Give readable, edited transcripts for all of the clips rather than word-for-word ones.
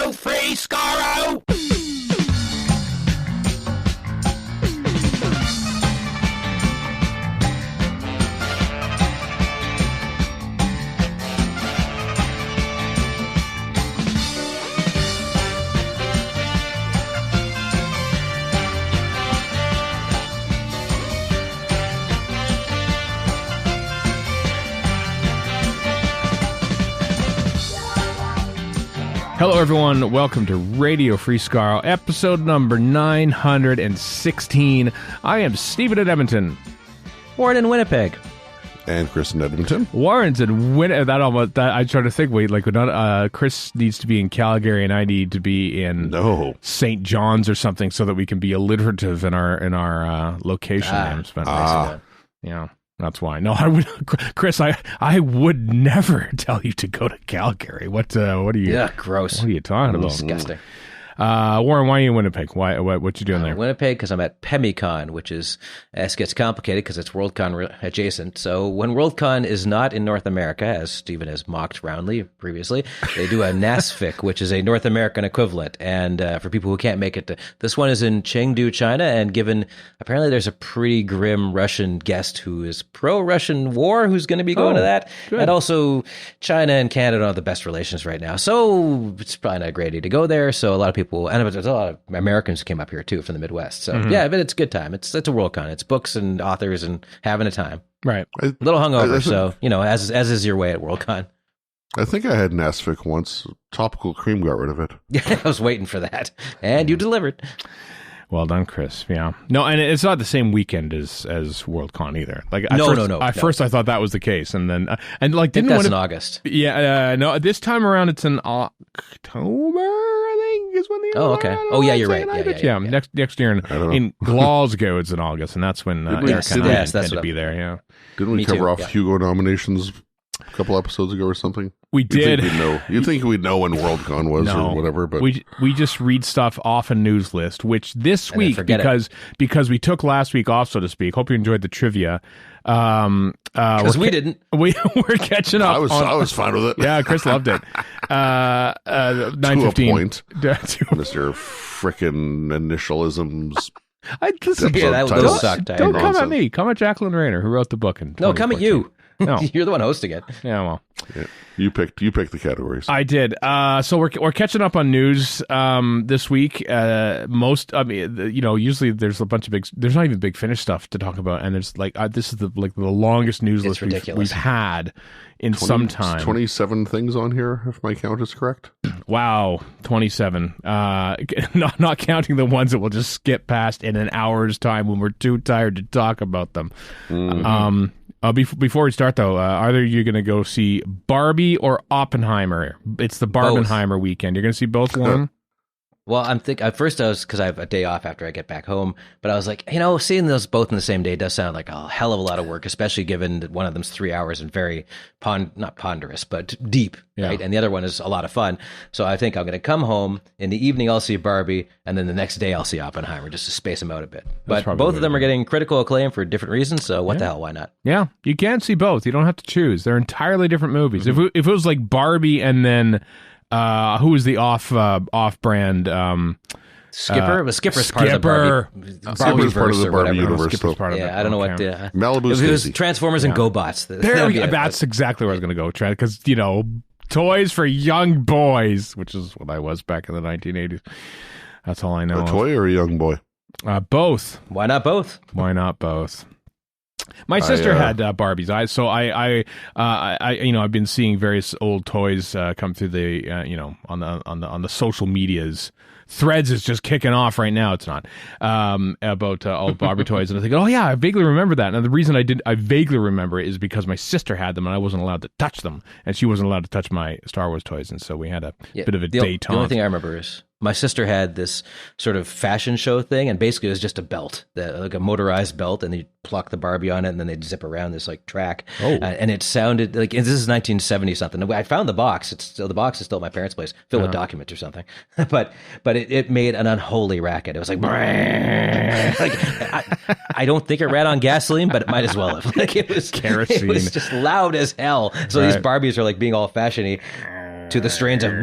Radio Free Skaro! Hello, everyone. Welcome to Radio Free Skaro, episode number 916. I am Stephen in Edmonton. Warren in Winnipeg. And Chris in Edmonton. Warren's in Winnipeg. I try to think. Chris needs to be in Calgary, and I need to be in St. John's or something, so that we can be alliterative in our location names. But yeah. That's why. No, I would, Chris. I would never tell you to go to Calgary. What are you? Yeah, gross. What are you talking about? Disgusting. Warren, why are you in Winnipeg? What you doing there? Winnipeg because I'm at PemiCon, which is gets complicated because it's Worldcon adjacent. So when Worldcon is not in North America, as Stephen has mocked roundly previously, they do a NASFIC, which is a North American equivalent. And for people who can't make it, this one is in Chengdu, China. And given apparently there's a pretty grim Russian guest who is pro-Russian war who's going to be going to that, good. And also China and Canada have the best relations right now, so it's probably not a great idea to go there. So a lot of people. And there's a lot of Americans who came up here too from the Midwest. So yeah, but it's a good time. It's a Worldcon. It's books and authors and having a time. Right. A little hungover, so as is your way at Worldcon. I think I had NASFIC once. Topical cream got rid of it. Yeah, I was waiting for that, and you delivered. Well done, Chris. Yeah. No, and it's not the same weekend as Worldcon either. Like No. First, I thought that was the case, and then I think that's in August. Yeah. No, this time around it's in October. I think is when the. Oh, okay. Oh, yeah, you're right. Yeah. Next year in Glasgow it's in August, and that's when Eric and I intend to be there. Yeah. Didn't we cover off Hugo nominations a couple episodes ago or something? We did. You'd think we'd know when Worldcon was or whatever, but we just read stuff off a news list, which this week, because we took last week off, so to speak. Hope you enjoyed the trivia. Because we didn't. We're catching up. I was fine with it. Yeah, Chris loved it. 9:15. To a point. Mr. Frickin' initialisms. Those sucked. Don't come at me. Come at Jacqueline Rayner, who wrote the book in 2014. No, come at you. No. You're the one hosting it. Yeah, well. Yeah. You picked the categories. I did. So we're catching up on news this week. Usually there's a bunch of there's not even Big Finish stuff to talk about, and there's this is the longest news list we've had in some time. 27 things on here, if my count is correct. Wow, 27. Not counting the ones that we'll just skip past in an hour's time when we're too tired to talk about them. Mm-hmm. Before we start, though, either you're going to go see Barbie or Oppenheimer. It's the Barbenheimer weekend. You're going to see both, Warren? Well, at first I was, because I have a day off after I get back home, but I was like, seeing those both in the same day does sound like a hell of a lot of work, especially given that one of them's 3 hours and very, not ponderous, but deep, right? And the other one is a lot of fun. So I think I'm going to come home, in the evening I'll see Barbie, and then the next day I'll see Oppenheimer, just to space them out a bit. But both of them are getting critical acclaim for different reasons, so what the hell, why not? Yeah, you can see both. You don't have to choose. They're entirely different movies. Mm-hmm. If it was like Barbie and then... who was the off-brand? Skipper? Skipper's part of the Barbie. Skipper's part of the Barbie universe. I don't know what. Malibu's it was Transformers and GoBots. That's exactly where I was going to go, Trent. Because toys for young boys, which is what I was back in the 1980s. That's all I know. A toy or a young boy? Both. Why not both? My sister had Barbies. I've been seeing various old toys come through the on the social medias. Threads is just kicking off right now. It's not about all Barbie toys, and I think, oh yeah, I vaguely remember that. And the reason I vaguely remember it is because my sister had them, and I wasn't allowed to touch them, and she wasn't allowed to touch my Star Wars toys, and so we had a bit of a détente. The only thing I remember is my sister had this sort of fashion show thing, and basically it was just a belt, like a motorized belt, and they'd pluck the Barbie on it, and then they'd zip around this track. And it sounded like, and this is 1970 something. I found the box. The box is still at my parents' place, filled with documents or something. but it made an unholy racket. It was like, I don't think it ran on gasoline, but it might as well have. It was kerosene. It was just loud as hell. So these Barbies are being all fashiony to the strains of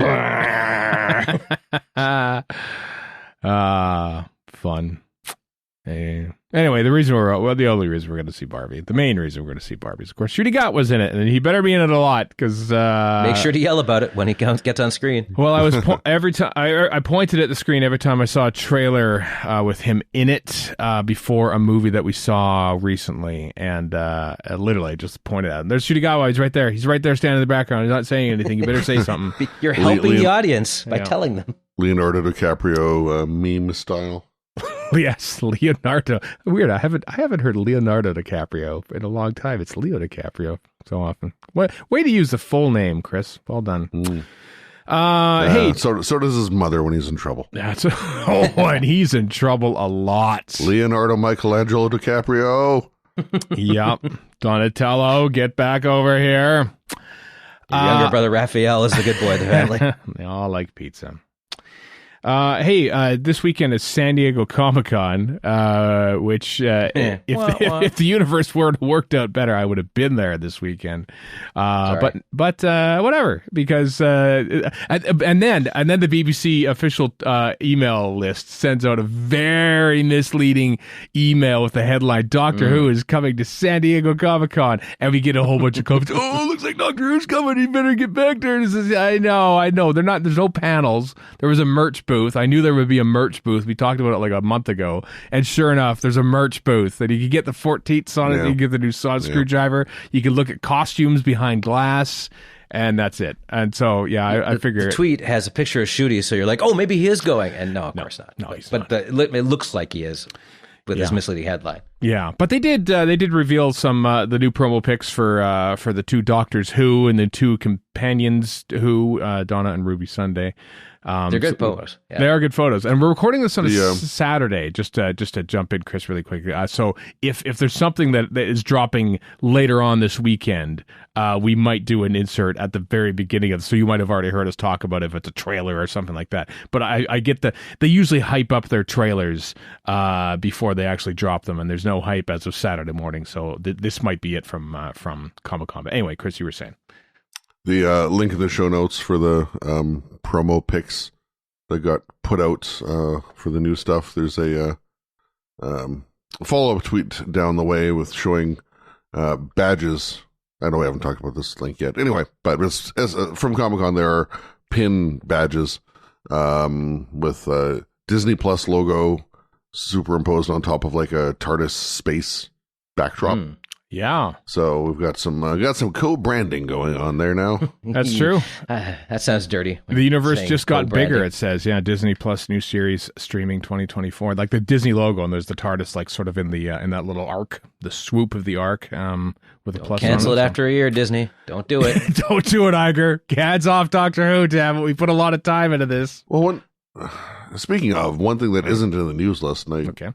Fun. Anyway, the only reason we're going to see Barbie, the main reason we're going to see Barbie is, of course, Ncuti Gatwa was in it, and he better be in it a lot, because... Make sure to yell about it when he gets on screen. Well, I was every time I pointed at the screen every time I saw a trailer with him in it before a movie that we saw recently, and literally just pointed at him. There's Ncuti Gatwa. He's right there. He's right there standing in the background. He's not saying anything. You better say something. You're helping the audience by telling them. Leonardo DiCaprio meme style. Yes, Leonardo. Weird. I haven't heard Leonardo DiCaprio in a long time. It's Leo DiCaprio so often. Way to use the full name, Chris. Well done. Hey, so does his mother when he's in trouble. And he's in trouble a lot. Leonardo Michelangelo DiCaprio. Yep. Donatello, get back over here. Your younger brother Raphael is the good boy of the family. They all like pizza. This weekend is San Diego Comic-Con, which if the universe worked out better, I would have been there this weekend. But whatever, because and then the BBC official email list sends out a very misleading email with the headline "Doctor Who is coming to San Diego Comic-Con," and we get a whole bunch of comments. Oh, looks like Doctor Who's coming. You better get back there. And says, I know. They're not. There's no panels. There was a merch booth. I knew there would be a merch booth. We talked about it like a month ago, and sure enough, there's a merch booth that you can get the 14th Sonic, you can get the new Sonic screwdriver, you can look at costumes behind glass, and that's it. And so, I figure the tweet has a picture of Ncuti, so you're like, oh, maybe he is going, and no, of course not. No, he's not. It looks like he is with his misleading headline. Yeah, but they did reveal some the new promo pics for the two Doctors Who and the two companions Who, Donna and Ruby Sunday. They're good photos. Yeah. They are good photos, and we're recording this on a Saturday. Just to jump in, Chris, really quickly. So if there's something that is dropping later on this weekend, we might do an insert at the very beginning of. So you might have already heard us talk about if it's a trailer or something like that. But I get they usually hype up their trailers before they actually drop them, and there's no hype as of Saturday morning. So this might be it from Comic-Con. But anyway, Chris, you were saying. The link in the show notes for the promo pics that got put out for the new stuff. There's a follow-up tweet down the way with showing badges. I know we haven't talked about this link yet. Anyway, but from Comic-Con, there are pin badges with Disney Plus logo superimposed on top of like a TARDIS space backdrop. Yeah. So we've got some co-branding going on there now. That's true. That sounds dirty. The universe just got bigger, it says. Yeah, Disney Plus new series streaming 2024. Like the Disney logo, and there's the TARDIS like sort of in the in that little arc, the swoop of the arc with a plus. Cancel it after a year, Disney. Don't do it. Don't do it, Iger. Hands off Doctor Who, damn it. We put a lot of time into this. Well, speaking of, one thing that isn't in the news list night. Okay.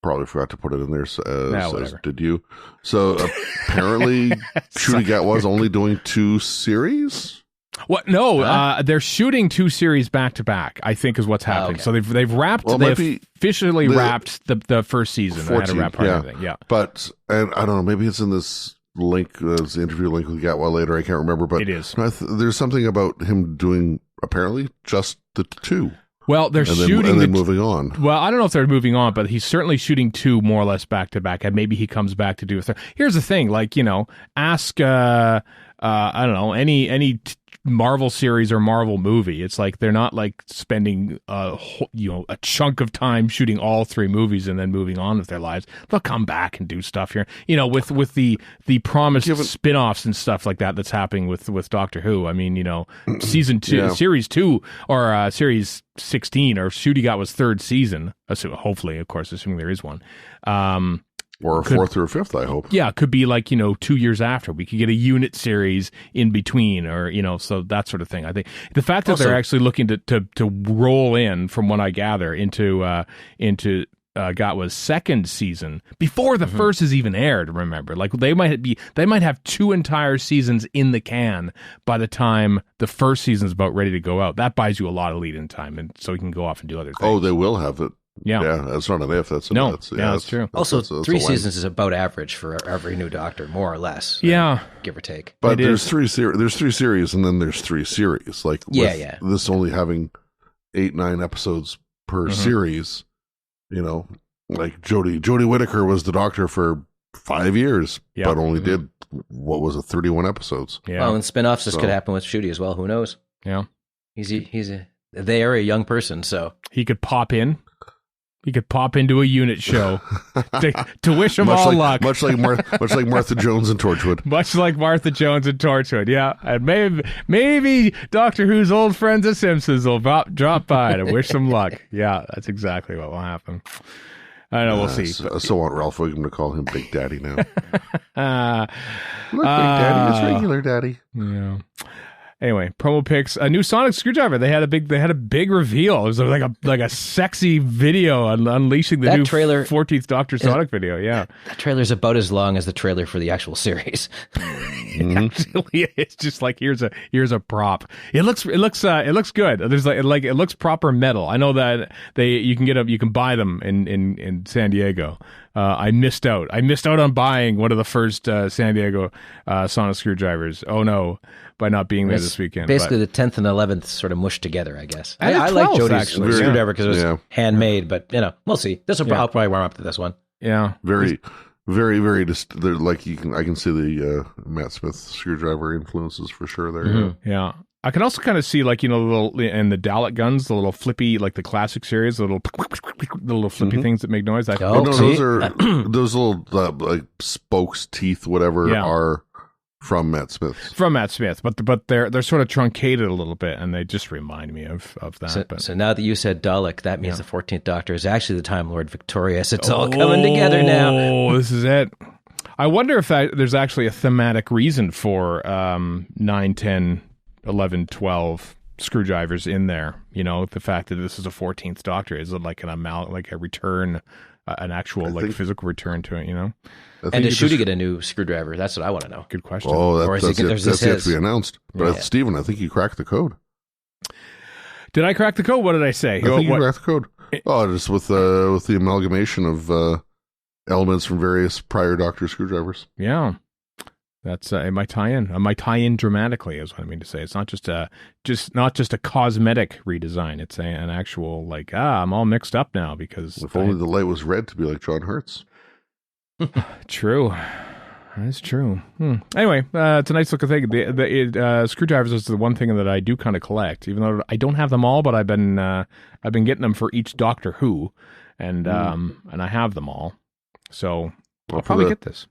Probably forgot to put it in there, as did you. So apparently Ncuti Gatwa was only doing 2 series? What? No, they're shooting 2 series back to back, I think is what's happening. Okay. So they've wrapped, officially wrapped the first season. 14, had to wrap everything. Yeah. But, and I don't know, maybe it's in this link, the interview link with Gatwa later, I can't remember, but it is. There's something about him doing apparently just the 2. Well, they're shooting and then moving on. Well, I don't know if they're moving on, but he's certainly shooting 2 more or less back to back, and maybe he comes back to do a third. Here's the thing, like, ask I don't know, any Marvel series or Marvel movie. It's like they're not like spending a chunk of time shooting all 3 movies and then moving on with their lives. They'll come back and do stuff here. With the promised spin-offs and stuff like that that's happening with Doctor Who. I mean, season 2, series 2 or series 16 or Ncuti Gatwa's 3rd season. Hopefully, of course, assuming there is one. Or a 4th or 5th, I hope. Yeah, it could be like, 2 years after. We could get a unit series in between or, so that sort of thing. I think the fact that they're actually looking to roll in, from what I gather, into Gatwa's 2nd season before the first is even aired, remember. Like they might have 2 entire seasons in the can by the time the first season's about ready to go out. That buys you a lot of lead in time, and so you can go off and do other things. Oh, they will have it. Yeah, that's not an if. That's true. Also, 3 seasons is about average for every new Doctor, more or less. Yeah, give or take. But there's 3 series, and then there's 3 series. Like this only having 8-9 episodes per series. You know, like Jodie Whittaker was the Doctor for 5 years, but only did, 31 episodes. Yeah. Well, and spin-offs just could happen with Ncuti as well. Who knows? Yeah. They are a young person, so. He could pop in. He could pop into a unit show to wish them all luck. Much like Martha Jones and Torchwood. Much like Martha Jones and Torchwood, yeah. And maybe Doctor Who's old friends the Simpsons will drop by to wish them luck. Yeah, that's exactly what will happen. I know, we'll see. I still want Ralph Wiggum to call him Big Daddy now. Look, Big Daddy is regular Daddy. Yeah. Anyway, promo pics. A new sonic screwdriver. They had a big reveal. It was like a sexy video on unleashing the new trailer, 14th Doctor sonic video. Yeah, that trailer's about as long as the trailer for the actual series. Actually, it's just like here's a prop. It looks good. There's like it looks proper metal. I know that you can buy them in San Diego. I missed out on buying one of the first San Diego sonic screwdrivers. Oh no, by not being there this weekend. Basically, the 10th and 11th sort of mushed together, I guess. I like Jodie's screwdriver because it was handmade, but we'll see. I'll probably warm up to this one. Yeah, very, very, very. Like I can see the Matt Smith screwdriver influences for sure there. Mm-hmm. Yeah. I can also kind of see, like, the little, and the Dalek guns, the little flippy, like the classic series, the little flippy things that make noise. Those are those little like spokes, teeth, whatever are from Matt Smith. From Matt Smith, but they're sort of truncated a little bit, and they just remind me of that. So now that you said Dalek, that means the 14th Doctor is actually the Time Lord Victorious. It's all coming together now. Oh, this is it. I wonder if there's actually a thematic reason for 9, 10, 11, 12 screwdrivers in there. The fact that this is a 14th Doctor, is it like like a return, an actual physical return to it? And does Ncuti get a new screwdriver? That's what I want to know. Good question. Oh, that's yet to be announced. But Stephen, I think you cracked the code. Did I crack the code? What did I say? I think you cracked the code. Just with the amalgamation of elements from various prior Doctor screwdrivers. Yeah. That's it might tie in. It might tie in dramatically, is what I mean to say. It's not just a cosmetic redesign. It's an actual I'm all mixed up now because if only the light was red to be like John Hurt's. True, that's true. Anyway, it's a nice looking thing. The screwdrivers is the one thing that I do kind of collect, even though I don't have them all. But I've been getting them for each Doctor Who, and I have them all. So I'll probably get this.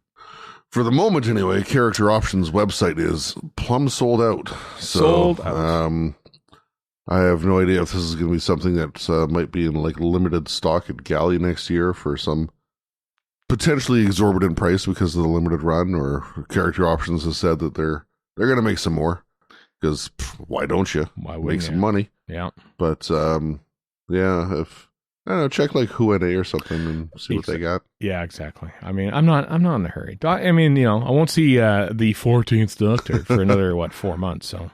For the moment, anyway, Character Options website is plumb sold out. Sold out. I have no idea if this is going to be something that might be in like limited stock at Galley next year for some potentially exorbitant price because of the limited run, or Character Options has said that they're going to make some more because why don't you? Why make some money? Yeah. But if I don't know, check like Who.NA or something and see what they got. Yeah, exactly. I mean, I'm not in a hurry. I mean, I won't see the 14th Doctor for another 4 months. So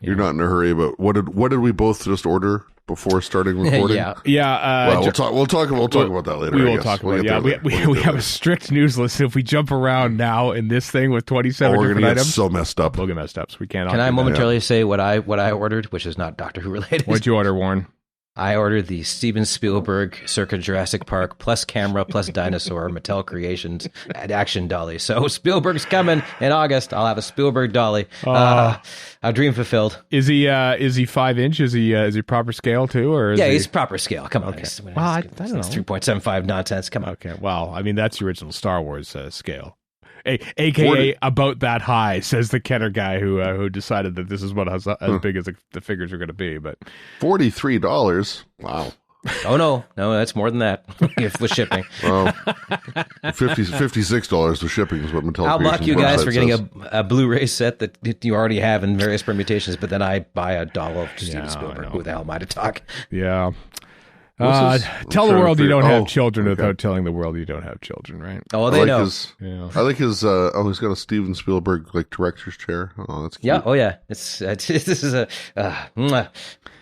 you're not in a hurry. But what did we both just order before starting recording? yeah. We'll talk about that later. We will talk about it. We have a strict news list. If we jump around now in this thing with 27 different items, so messed up. We'll get messed up. So we can't. Can I momentarily say what I ordered, which is not Doctor Who related? What'd you order, Warren? I ordered the Steven Spielberg circa Jurassic Park plus camera plus dinosaur Mattel Creations action dolly. So Spielberg's coming in August. I'll have a Spielberg dolly. A dream fulfilled. Is he 5-inch? Is he proper scale too, or he's proper scale. Come on. Okay. I don't know. It's 3.75 nonsense. Come on. Okay. Well, I mean that's the original Star Wars scale. AKA about that high, says the Kenner guy who decided that this is what as big as the figures are going to be. But $43. Wow. Oh no, that's more than that with shipping. Well, $56 with shipping is what Mattel. I'll mock you guys for getting a Blu-ray set that you already have in various permutations, but then I buy a doll of Steven Spielberg. Who the hell am I to talk? Yeah. Tell the world you don't have children without telling the world you don't have children, right? Oh, they know. I like his. He's got a Steven Spielberg director's chair. Oh, that's cute. Yeah. Oh, yeah. This is a.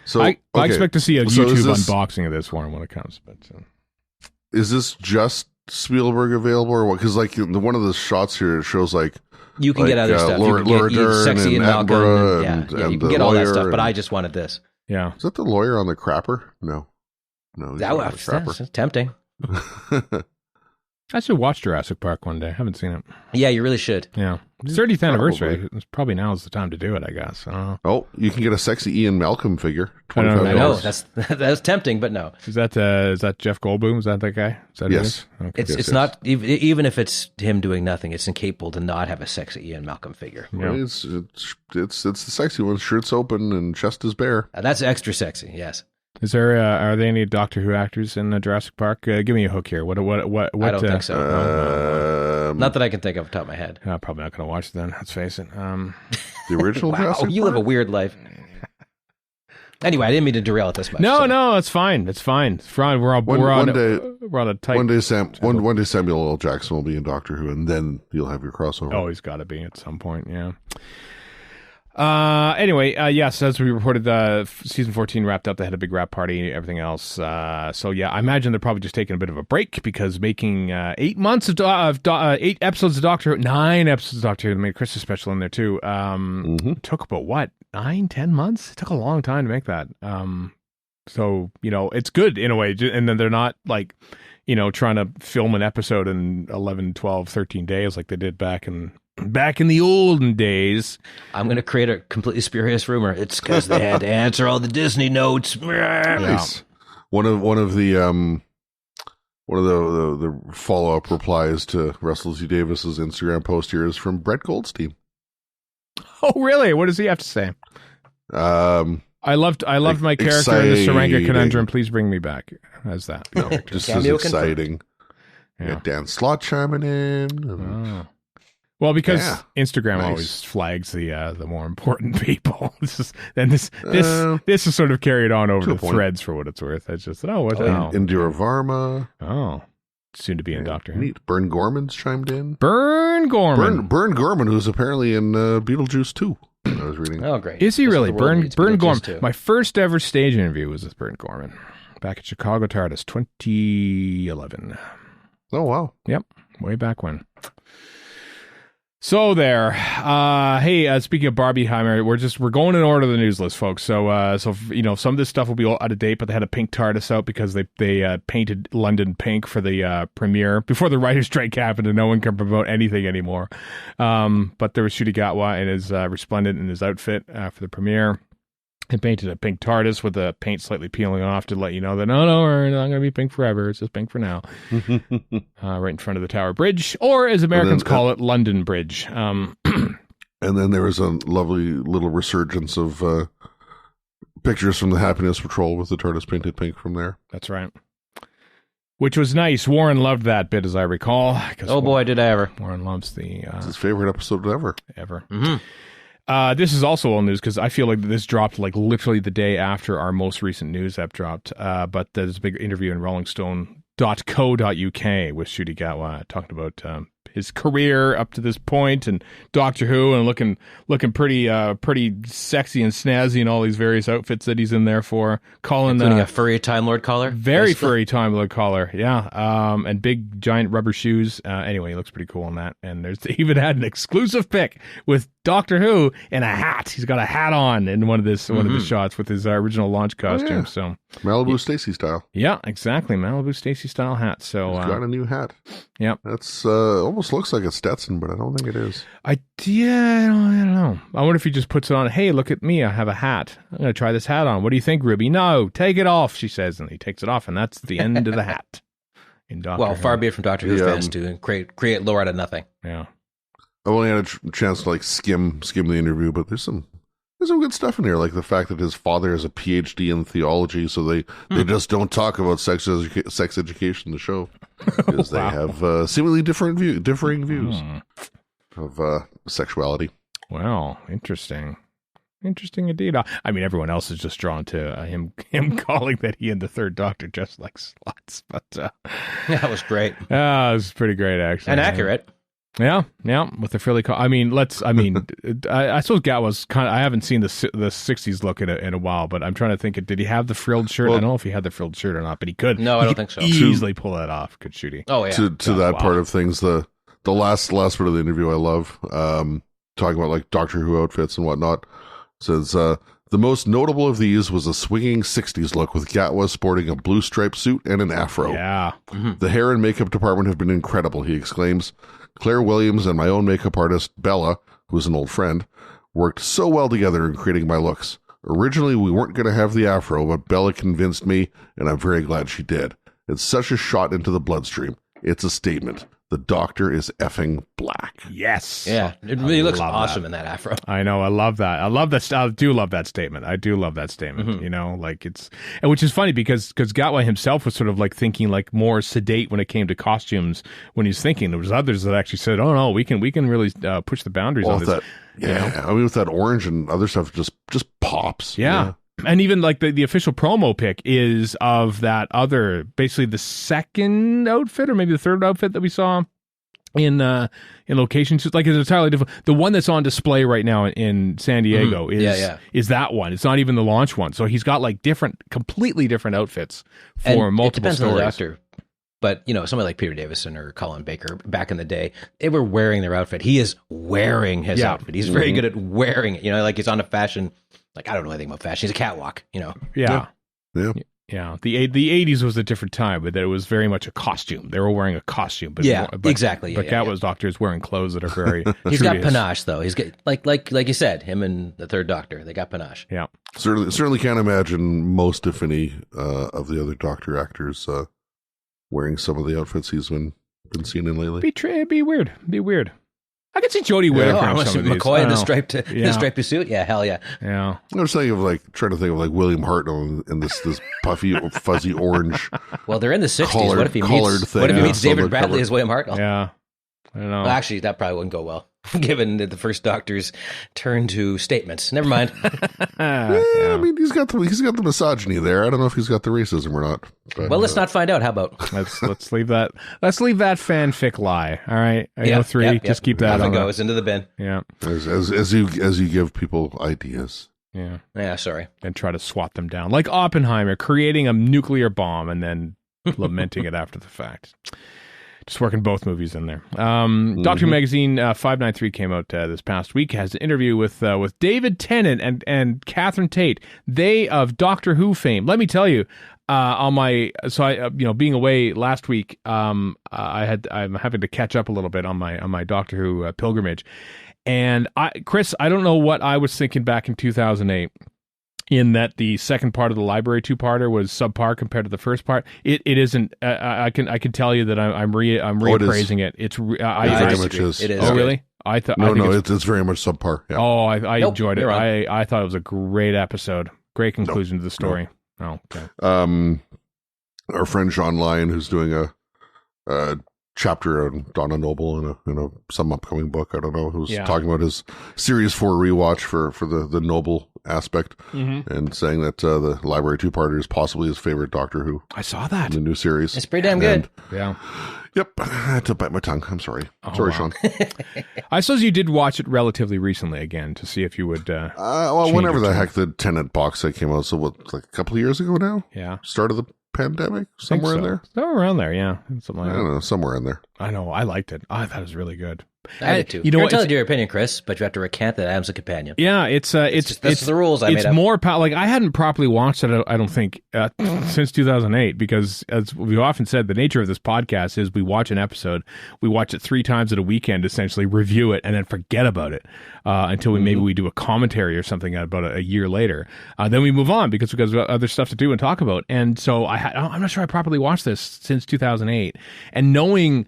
So I expect to see a YouTube unboxing of this one when it comes. But is this just Spielberg available, or what? Because one of the shots here shows you can get other stuff. Laura you can get Dern Sexy and Malcolm. And you can get all that stuff. But I just wanted this. Yeah. Is that the lawyer on the crapper? No. No, That's tempting. I should watch Jurassic Park one day. I haven't seen it. Yeah, you really should. Yeah. 30th anniversary. It's probably now is the time to do it, I guess. I don't know. Oh, you can get a sexy Ian Malcolm figure. I know. That's tempting, but no. Is that Jeff Goldblum? Is that guy? Is that yes. Okay. It's not, even if it's him doing nothing, it's incapable to not have a sexy Ian Malcolm figure. Yeah. It's the sexy one. Shirt's open and chest is bare. That's extra sexy, yes. Is there are there any Doctor Who actors in Jurassic Park? Give me a hook here. What? I don't think so. Not that I can think of off the top of my head. Probably not going to watch it then. Let's face it. The original Jurassic Park? You live a weird life. Anyway, I didn't mean to derail it this much. No, it's fine. It's fine. We're on a tight. One day Samuel L. Jackson will be in Doctor Who, and then you'll have your crossover. Oh, he's got to be at some point. Yeah. Anyway, yes, as we reported, season 14 wrapped up. They had a big wrap party, everything else. So yeah, I imagine they're probably just taking a bit of a break because making 8 episodes of Doctor Who, 9 episodes of Doctor Who, they made a Christmas special in there too. Took about 9-10 months. It took a long time to make that. So it's good in a way, and then they're not like trying to film an episode in 11, 12, 13 days like they did back in the olden days. I'm going to create a completely spurious rumor. It's because they had to answer all the Disney notes. Nice. Yeah. One of the follow up replies to Russell T Davis's Instagram post here is from Brett Goldstein. Oh, really? What does he have to say? I loved my character in the Serenga Conundrum. Please bring me back. How's that? No, just as exciting. Yeah. Dan Slott chiming in. Well, because Instagram always flags the more important people. This is sort of carried on over the threads for what it's worth. It's just Indira Varma. Oh, soon to be in Doctor Who. Neat. Bern Gorman's chimed in. Bern Gorman, who's apparently in Beetlejuice 2. I was reading. Oh, great! Is he really? Bern Gorman. My first ever stage interview was with Bern Gorman back at Chicago TARDIS 2011. Oh wow! Yep, way back when. So there. Hey, speaking of Barbieheimer, we're going in order of the news list, folks. So some of this stuff will be all out of date, but they had a pink TARDIS out because they painted London pink for the premiere before the writer's strike happened, and no one can promote anything anymore. But there was Ncuti Gatwa in his resplendent in his outfit for the premiere. And painted a pink TARDIS with the paint slightly peeling off to let you know that no, we're not going to be pink forever. It's just pink for now. Right in front of the Tower Bridge, or as Americans call it, London Bridge. And then there was a lovely little resurgence of pictures from the Happiness Patrol with the TARDIS painted pink from there. That's right. Which was nice. Warren loved that bit, as I recall. Oh boy, did I ever. Warren loves the... it's his favorite episode ever. Mm-hmm. This is also old news because I feel like this dropped like literally the day after our most recent news app dropped. But there's a big interview in rollingstone.co.uk with Ncuti Gatwa talking about his career up to this point and Doctor Who and looking pretty sexy and snazzy in all these various outfits that he's in there for. Including a furry Time Lord collar. Very furry Time Lord collar, yeah. And big giant rubber shoes. Anyway, he looks pretty cool in that. And there's even had an exclusive pic with Doctor Who in a hat. He's got a hat on in one of the shots with his original launch costume. Yeah. So Malibu Stacy style. Yeah, exactly. Malibu Stacy style hat. So he's got a new hat. Yeah, that's almost looks like a Stetson, but I don't think it is. I don't know. I wonder if he just puts it on. Hey, look at me! I have a hat. I'm gonna try this hat on. What do you think, Ruby? No, take it off. She says, and he takes it off, and that's the end of the hat. In Doctor Who. Far be it from Doctor Who fans to create lore out of nothing. Yeah. I've only had a chance to skim the interview, but there's some good stuff in here, like the fact that his father has a PhD in theology, so they just don't talk about sex education in the show because they have seemingly differing views of sexuality. Wow, interesting indeed. I mean, everyone else is just drawn to him calling that he and the Third Doctor just like sluts, but that was great. It was pretty great actually, and accurate. Yeah, with the frilly I suppose Gatwa's kind of, I haven't seen the 60s look in a while, but I'm trying to think, did he have the frilled shirt? I don't know if he had the frilled shirt or not, but he could. No, I don't think so. Easily pull that off, could Ncuti. Oh, yeah. To that part of things, the last bit of the interview I love, talking about like Doctor Who outfits and whatnot, says, The most notable of these was a swinging 60s look with Gatwa sporting a blue striped suit and an afro. Yeah. The hair and makeup department have been incredible, he exclaims. Claire Williams and my own makeup artist, Bella, who is an old friend, worked so well together in creating my looks. Originally, we weren't going to have the afro, but Bella convinced me, and I'm very glad she did. It's such a shot into the bloodstream. It's a statement. The Doctor is effing black. Yes. Yeah, it really looks awesome in that afro. I know. I love that. I do love that statement. I do love that statement. Mm-hmm. You know, like and which is funny because Gatwa himself was sort of like thinking like more sedate when it came to costumes when he's thinking. There was others that actually said, "Oh no, we can really push the boundaries on this." That, yeah, you know? I mean, with that orange and other stuff, just pops. Yeah. And even like the official promo pic is of that other, basically the second outfit or maybe the third outfit that we saw in locations. Like it's entirely different. The one that's on display right now in San Diego is that one. It's not even the launch one. So he's got like completely different outfits for and multiple it depends stories. on the Doctor. But, you know, somebody like Peter Davison or Colin Baker back in the day, they were wearing their outfit. He is wearing his outfit. He's very good at wearing it. You know, like he's on a fashion, like I don't know anything about fashion. He's a catwalk, you know. Yeah. Yeah. The 80s was a different time, but it was very much a costume. They were wearing a costume. But exactly. But Gatwa's Doctor is wearing clothes that are very He's got panache, though. He's got, like you said, him and the third Doctor, they got panache. Yeah. Certainly can't imagine most, if any, of the other Doctor actors wearing some of the outfits he's been seen in lately. Be weird. I could see Jodie Whittaker. I want to see McCoy in the striped suit. Yeah, hell yeah. Yeah. I was trying to think of William Hartnell in this puffy, fuzzy orange. Well, they're in the 60s. What if he meets David Bradley as William Hartnell? Yeah. I don't know. Well, actually, that probably wouldn't go well, given the first Doctor's turn to statements. Never mind. I mean, he's got the misogyny there. I don't know if he's got the racism or not. But, well, let's not find out. How about let's leave that fanfic lie. All right, just keep that. Off it goes into the bin. Yeah, as you give people ideas. Yeah. Sorry. And try to swat them down, like Oppenheimer creating a nuclear bomb and then lamenting it after the fact. Just working both movies in there. Doctor Magazine 593 came out this past week. Has an interview with David Tennant and Catherine Tate. They of Doctor Who fame. Let me tell you, being away last week, I'm having to catch up a little bit on my Doctor Who pilgrimage. And Chris, I don't know what I was thinking back in 2008. In that the second part of the library two-parter was subpar compared to the first part. It isn't. I can tell you that I'm reappraising it. It's very much is. It is. Oh really? I thought it's very much subpar. Yeah. Oh, I enjoyed it. Right. I thought it was a great episode. Great conclusion to the story. Oh, okay. Our friend Sean Lyon, who's doing a chapter on Donna Noble in some upcoming book. I don't know. Who's talking about his Series 4 rewatch for the Noble aspect, and saying that the Library two-parter is possibly his favorite Doctor Who. I saw that. In the new series. It's pretty damn good. Yeah. Yep. I had to bite my tongue. I'm sorry. Sorry, Sean. I suppose you did watch it relatively recently again to see if you would. Whenever the heck the Tenet box set came out, so like a couple of years ago now? Yeah. Start of the pandemic? Somewhere in there? Somewhere around there, yeah. Something like I don't know. Somewhere in there. I know. I liked it. I thought it was really good. I did too. You're entitled to your opinion, Chris, but you have to recant that Adam's a companion. Yeah, it's the rules I made up. It's more like I hadn't properly watched it. I don't think since 2008, because as we've often said, the nature of this podcast is we watch an episode, we watch it 3 times at a weekend, essentially review it, and then forget about it until maybe we do a commentary or something about a year later. Then we move on because we've got other stuff to do and talk about. And so I'm not sure I properly watched this since 2008, and knowing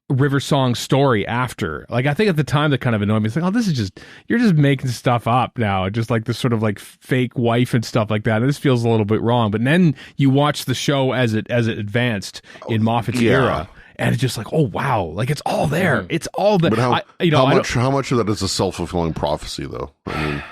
River Song's story after, like, I think at the time that kind of annoyed me. It's like, oh, this is you're just making stuff up now, just like this sort of like fake wife and stuff like that. And this feels a little bit wrong. But then you watch the show as it advanced in Moffat's era, and it's just like, oh wow, like it's all there. It's all there. But how much of that is a self-fulfilling prophecy, though? I mean,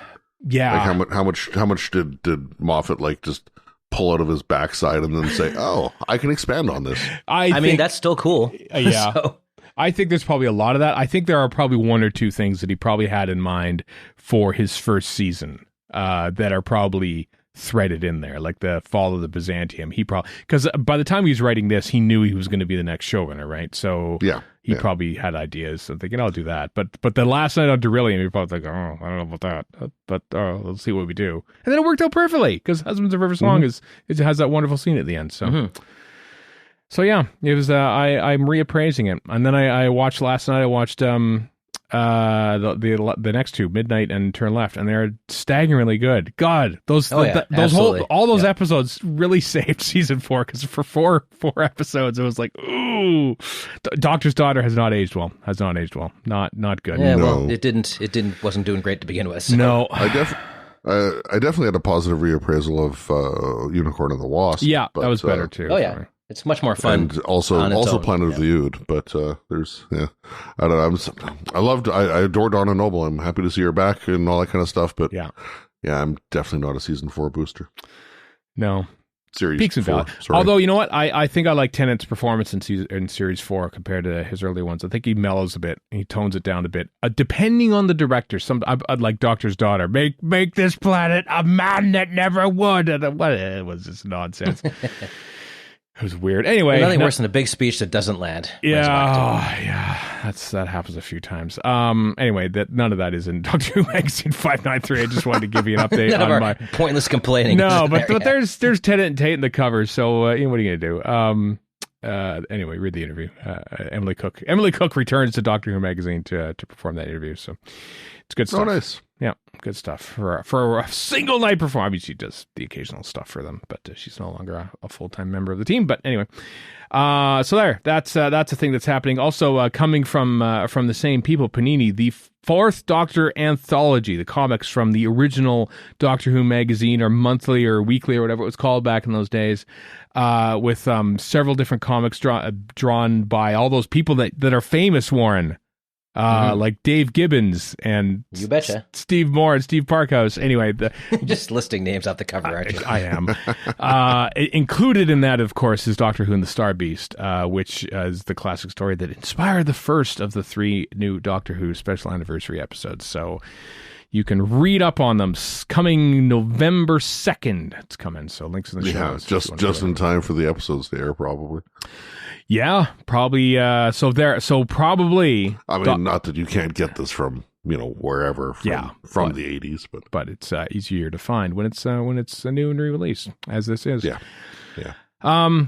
like how much did Moffat like just pull out of his backside and then say, oh, I can expand on this? I mean, that's still cool. Yeah. So. I think there's probably a lot of that. I think there are probably 1 or 2 things that he probably had in mind for his first season that are probably threaded in there, like the fall of the Byzantium. He probably, because by the time he was writing this, he knew he was going to be the next showrunner, right? So he probably had ideas. So thinking, I'll do that. But the last night on Beryllium, he probably like, oh, I don't know about that, but let's see what we do. And then it worked out perfectly because Husbands of River Song it has that wonderful scene at the end. So. So yeah, it was. I'm reappraising it, and then I watched last night. I watched the next two, Midnight and Turn Left, and they're staggeringly good. God, those episodes really saved season 4 because for four episodes it was like, ooh, Doctor's Daughter has not aged well. Not good. Yeah, No. well, it wasn't doing great to begin with. So. No, I definitely had a positive reappraisal of Unicorn and the Wasp. yeah, but, that was better too. Oh yeah. It's much more fun. And also Planet of the Ood, but there's I don't know. I adore Donna Noble. I'm happy to see her back and all that kind of stuff. But I'm definitely not a season 4 booster. No. Series Peaks and 4. valleys. Sorry. Although, you know what? I think I like Tennant's performance in Series 4 compared to his earlier ones. I think he mellows a bit. He tones it down a bit. Depending on the director. I'd like Doctor's Daughter. Make this planet a man that never would. And what it was this nonsense. It was weird. Anyway, nothing worse than a big speech that doesn't land. Yeah, that happens a few times. Anyway, none of that is in Doctor Who Magazine 593. I just wanted to give you an update on my pointless complaining. No, but there's Tennant and Tate in the cover. So what are you going to do? Anyway, read the interview. Emily Cook. Emily Cook returns to Doctor Who Magazine to perform that interview. So it's good stuff. Oh, nice. Yeah, good stuff for a single night performance. I mean, she does the occasional stuff for them, but she's no longer a full-time member of the team. But anyway, so that's a thing that's happening. Also, coming from the same people, Panini, the Fourth Doctor anthology, the comics from the original Doctor Who magazine, or monthly or weekly or whatever it was called back in those days, with several different comics drawn by all those people that are famous, Warren. Like Dave Gibbons and you betcha. Steve Moore and Steve Parkhouse. Anyway, just listing names off the cover, aren't you? I am. Included in that, of course, is Doctor Who and the Star Beast, which is the classic story that inspired the first of the 3 new Doctor Who special anniversary episodes. So you can read up on them coming November 2nd. It's coming. So links in the show notes. Just in time for the episodes to air, probably. Yeah, probably. So probably. I mean, not that you can't get this from wherever from the 80s, but it's easier to find when it's a new and re-release, as this is. Yeah.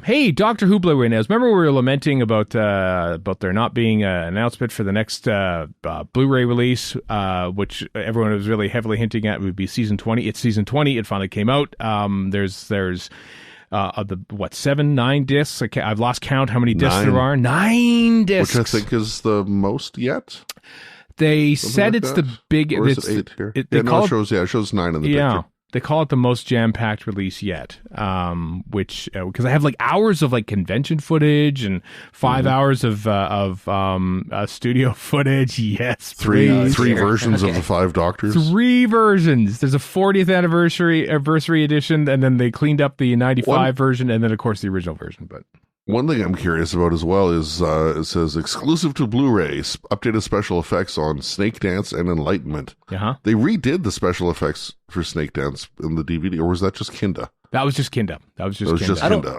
Hey, Doctor Who Blu-ray Nails. Remember we were lamenting about there not being an announcement for the next Blu-ray release, which everyone was really heavily hinting at would be season 20. It's season 20. It finally came out. There's 9 discs? I've lost count how many discs there are. 9 discs, which I think is the most yet. They said it's the big. Or is it 8 here? It shows 9 in the picture. They call it the most jam-packed release yet, which because I have like hours of like convention footage and 5 hours of studio footage. Yes, three versions of the 5 Doctors. 3 versions. There's a 40th anniversary edition, and then they cleaned up the 95 version, and then of course the original version. But one thing I'm curious about as well is it says exclusive to Blu-ray, updated special effects on Snake Dance and Enlightenment. They redid the special effects for Snake Dance in the DVD, or was that just Kinda? That was just Kinda. Kinda.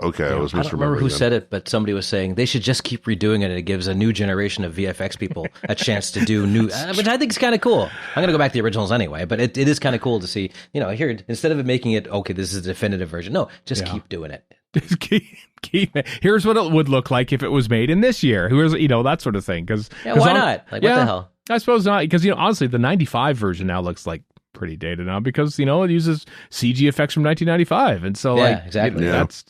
Okay, I was misremembering. I don't remember who said it, but somebody was saying they should just keep redoing it, and it gives a new generation of VFX people a chance to do new, which I think is kind of cool. I'm going to go back to the originals anyway, but it is kind of cool to see, here, instead of making it, okay, this is the definitive version. No, just keep doing it. Just keep. Here's what it would look like if it was made in this year. Here's that sort of thing. Why not? Like, what the hell? I suppose not, because honestly, the 95 version now looks like pretty dated now because it uses CG effects from 1995, and so exactly. That's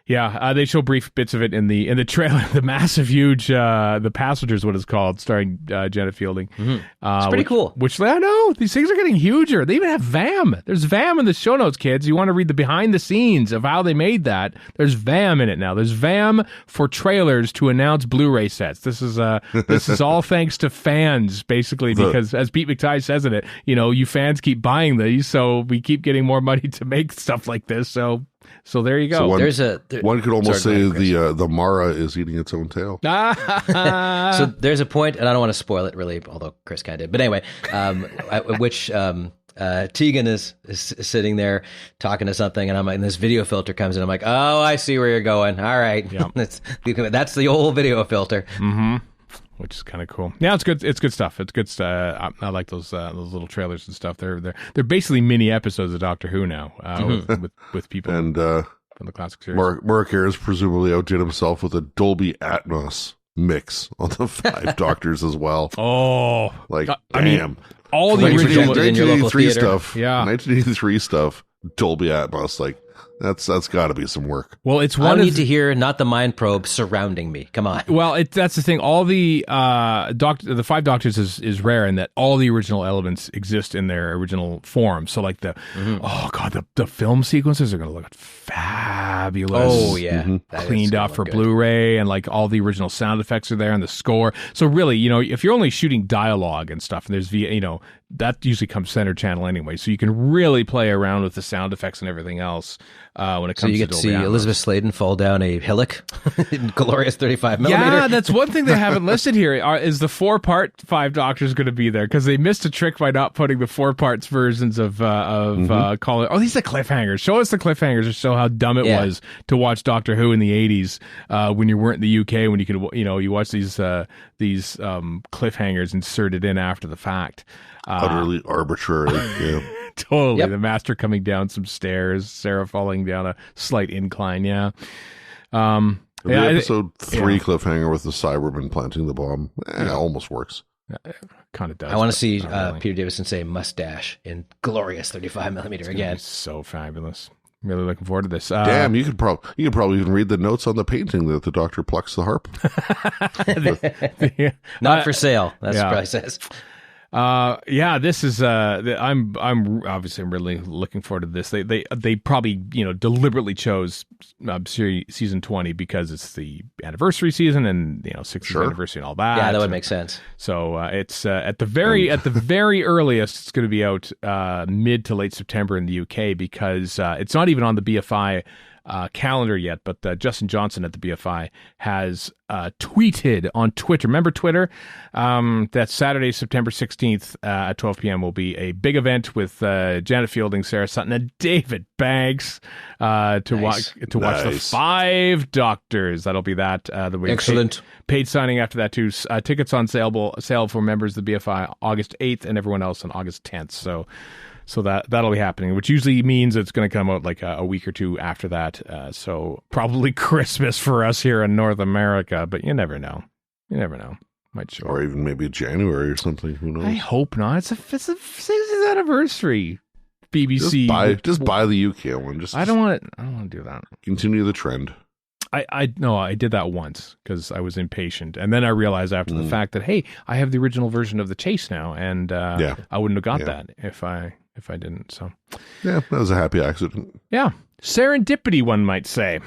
they show brief bits of it in the trailer. The massive, huge, The Passengers, what it's called, starring Janet Fielding. It's pretty cool. Which I know these things are getting huger. They even have VAM. There's VAM in the show notes, kids. You want to read the behind the scenes of how they made that? There's VAM in it now. There's VAM for trailers to announce Blu-ray sets. This is all thanks to fans, basically, because as Pete McTighe says in it, you fans keep buying these, so we keep getting more money to make stuff like this. So there you go. So one could almost say the Mara is eating its own tail. So there's a point, and I don't want to spoil it really, although Chris kind of did. But anyway, which Tegan is sitting there talking to something, and and this video filter comes in. I'm like, oh, I see where you're going. All right, that's the old video filter. Mm-hmm. Which is kind of cool. Yeah, it's good. It's good stuff. It's good stuff. I like those little trailers and stuff. They're basically mini episodes of Doctor Who now with people and from the classic series. Mark Ayres presumably outdid himself with a Dolby Atmos mix on the 5 Doctors as well. Oh, damn! I mean, all the original 1983 stuff. Yeah, 1983 stuff. Dolby Atmos, that's got to be some work. Well, it's I need to hear not the mind probe surrounding me. Come on. Well, that's the thing. All the the 5 Doctors is rare in that all the original elements exist in their original form. So the film sequences are going to look fabulous. Oh yeah, cleaned up for Blu-ray, and all the original sound effects are there, and the score. So really, if you're only shooting dialogue and stuff, and there's that usually comes center channel anyway, so you can really play around with the sound effects and everything else when it comes to Dolby Atmos. So you get to see Elizabeth Sladen fall down a hillock in glorious 35mm. Yeah, that's one thing they haven't listed here. Is the 4-part 5 Doctors going to be there? Because they missed a trick by not putting the 4-parts versions of Call It. Oh, these are cliffhangers. Show us the cliffhangers to show how dumb it was to watch Doctor Who in the 80s when you weren't in the UK, when you could you watch these cliffhangers inserted in after the fact. Utterly arbitrary. Yeah. Totally. Yep. The Master coming down some stairs, Sarah falling down a slight incline. Yeah. Episode 3 cliffhanger with the Cyberman planting the bomb. Almost works. Kind of does. I want to see Peter Davison say mustache in glorious 35mm again. So fabulous. Really looking forward to this. Damn, you could probably even read the notes on the painting that the Doctor plucks the harp. Not for sale. That's what it says. This is I'm really looking forward to this. They probably deliberately chose season 20 because it's the anniversary season and 60th anniversary and all that. Yeah, that would make sense. So it's at the very earliest it's going to be out mid to late September in the UK, because it's not even on the BFI calendar yet, but Justin Johnson at the BFI has tweeted on Twitter. Remember Twitter? That Saturday, September 16th at 12 p.m. will be a big event with Janet Fielding, Sarah Sutton, and David Banks to watch the 5 Doctors. That'll be that. Excellent. Paid signing after that too. Tickets on sale for members of the BFI August 8th and everyone else on August 10th. So that'll be happening, which usually means it's going to come out a week or two after that. So probably Christmas for us here in North America, but you never know. Might show. Or even maybe January or something. Who knows? I hope not. It's a 60th anniversary. BBC. Just buy the UK one. I don't want to do that. Continue the trend. I did that once because I was impatient, and then I realized after the fact that hey, I have the original version of The Chase now, and I wouldn't have got that if I didn't. So yeah, that was a happy accident. Yeah, serendipity, one might say.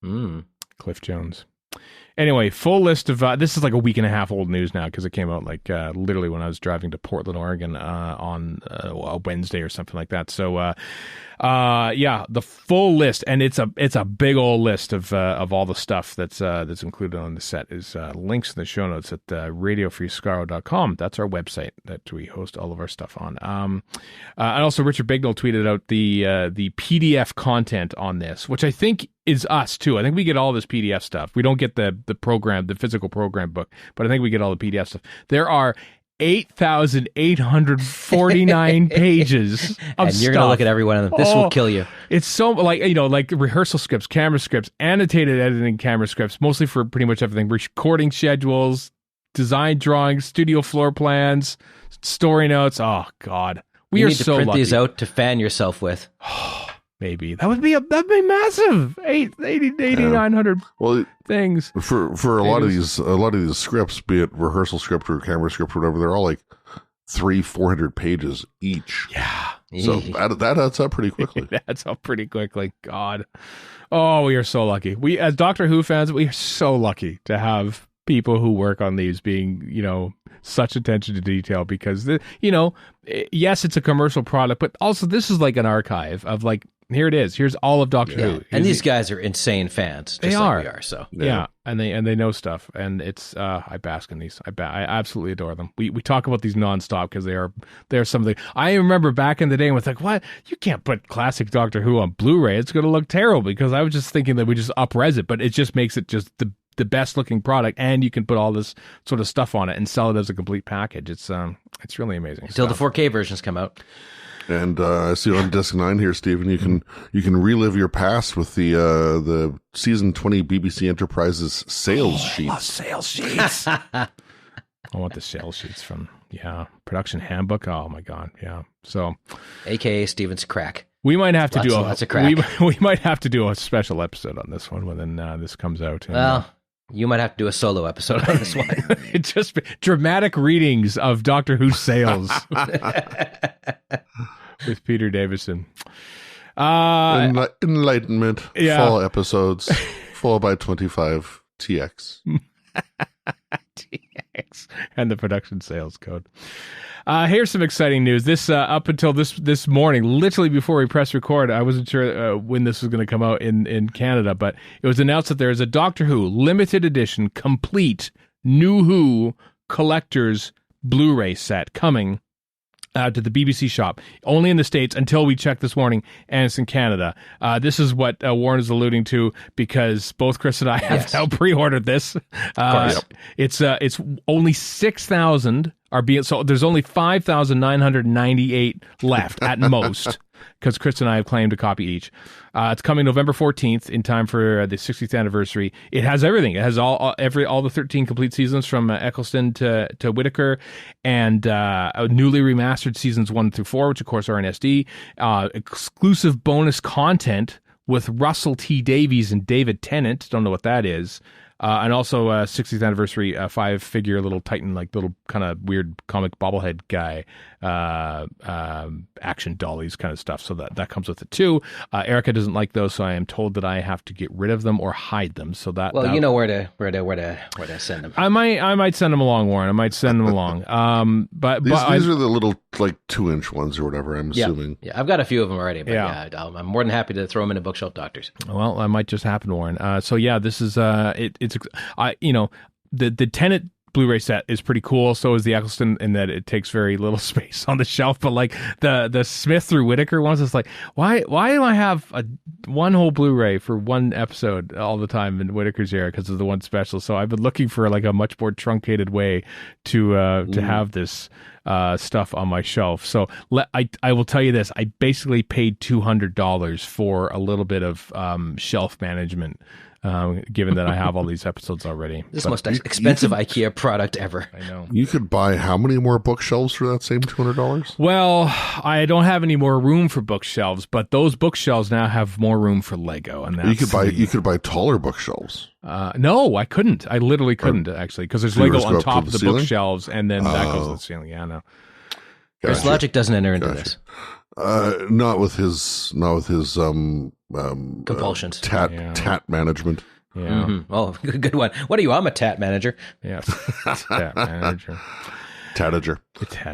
Cliff Jones. Anyway, full list of this is like a week and a half old news now because it came out literally when I was driving to Portland, Oregon on a Wednesday or something like that. So the full list, and it's a big old list of all the stuff that's included on the set is links in the show notes at radiofreescaro.com. That's our website that we host all of our stuff on. And also Richard Bignell tweeted out the PDF content on this, which I think is us too. I think we get all this PDF stuff. We don't get the physical program book, but I think we get all the PDF stuff. There are 8,849 pages of and you're going to look at every one of them. This will kill you. It's so like rehearsal scripts, camera scripts, annotated editing camera scripts, mostly for pretty much everything. Recording schedules, design drawings, studio floor plans, story notes. Oh God, you need to print these out to fan yourself with. Maybe that'd be massive. 8,900 things for a lot of these scripts, be it rehearsal script or camera script or whatever. They're all like 300-400 pages each. Yeah, so that adds up pretty quickly. That's up pretty quickly. God, we are so lucky. We as Doctor Who fans, we are so lucky to have people who work on these being such attention to detail because yes, it's a commercial product, but also this is like an archive of here it is. Here's all of Doctor Who. And these guys are insane fans. Just they like are. We are. So yeah. And they know stuff, and it's I bask in these. I absolutely adore them. We talk about these nonstop because they are something. I remember back in the day and was like, what? You can't put classic Doctor Who on Blu-ray. It's going to look terrible, because I was just thinking that we just up-res it, but it just makes it just the best looking product, and you can put all this sort of stuff on it and sell it as a complete package. It's really amazing. Until the 4K versions come out. And I see on disc 9 here, Stephen, you can relive your past with the season 20 BBC Enterprises sales sheets. Sales sheets. I want the sales sheets from production handbook. Oh my god, yeah. So, AKA Steven's crack. We might have to lots of crack. We might have to do a special episode on this one when this comes out. And, well, you might have to do a solo episode on this one. It's just dramatic readings of Doctor Who sales. With Peter Davison. Enlightenment. Fall episodes. 4x25 TX. TX. And the production sales code. Here's some exciting news. This up until this morning, literally before we press record, I wasn't sure when this was going to come out in Canada, but it was announced that there is a Doctor Who limited edition complete New Who collector's Blu-ray set coming to the BBC shop, only in the States until we checked this morning, and it's in Canada. This is what Warren is alluding to, because both Chris and I have now pre-ordered this. It's only 6,000 are being, so there's only 5,998 left at most, because Chris and I have claimed a copy each. It's coming November 14th in time for the 60th anniversary. It has everything. It has all the 13 complete seasons from Eccleston to Whittaker, and newly remastered seasons 1 through 4, which of course are in SD. Exclusive bonus content with Russell T Davies and David Tennant. Don't know what that is. And also 60th anniversary 5-figure little Titan, like little kind of weird comic bobblehead guy, action dollies kind of stuff. So that comes with it too. Erica doesn't like those, so I am told that I have to get rid of them or hide them. So that you know where to send them. I might send them along, Warren. I might send them along. But these are the little like 2-inch ones or whatever. I'm assuming. Yeah, I've got a few of them already. But I'm more than happy to throw them in a bookshelf, Doctors. Well, that might just happen, Warren. This is the Tenet Blu-ray set is pretty cool. So is the Eccleston, in that it takes very little space on the shelf. But like the Smith through Whittaker ones, it's like, why do I have one whole Blu-ray for one episode all the time in Whittaker's era because of the one special? So I've been looking for like a much more truncated way to have this stuff on my shelf. So I will tell you this: I basically paid $200 for a little bit of shelf management. Given that I have all these episodes already. This most expensive IKEA product ever. I know. You could buy how many more bookshelves for that same $200? Well, I don't have any more room for bookshelves, but those bookshelves now have more room for Lego, and that's you could buy taller bookshelves. No, I couldn't. I literally couldn't actually, because there's Lego on top of the ceiling? Bookshelves, and then that goes to the ceiling. Yeah, no. His logic doesn't enter into this. Not with his compulsions. Tat management. Yeah. Mm-hmm. Oh, good one. What are you? I'm a tat manager. Yes. Tat manager. Tatager.